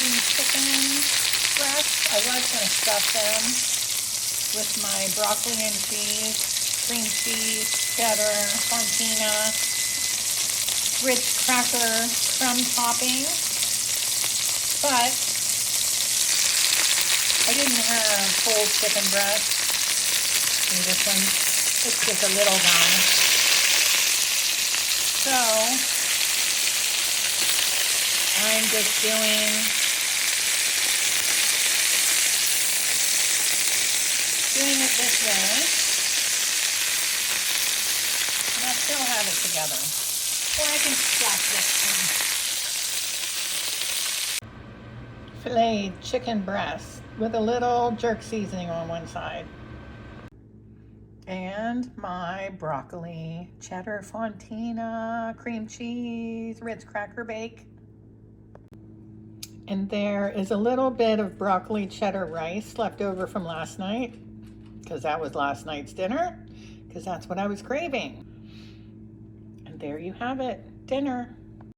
cooking chicken breasts. I was going to stuff them with my broccoli and cheese, cream cheese, cheddar, fontina, Ritz cracker crumb topping, but I didn't have whole chicken breast. See this one? It's just a little one. So I'm just doing it this way, and I still have it together. Or I can splash this one. Filleted chicken breast with a little jerk seasoning on one side. And my broccoli, cheddar, fontina, cream cheese, Ritz cracker bake. And there is a little bit of broccoli cheddar rice left over from last night, because that was last night's dinner, because that's what I was craving. And there you have it, dinner.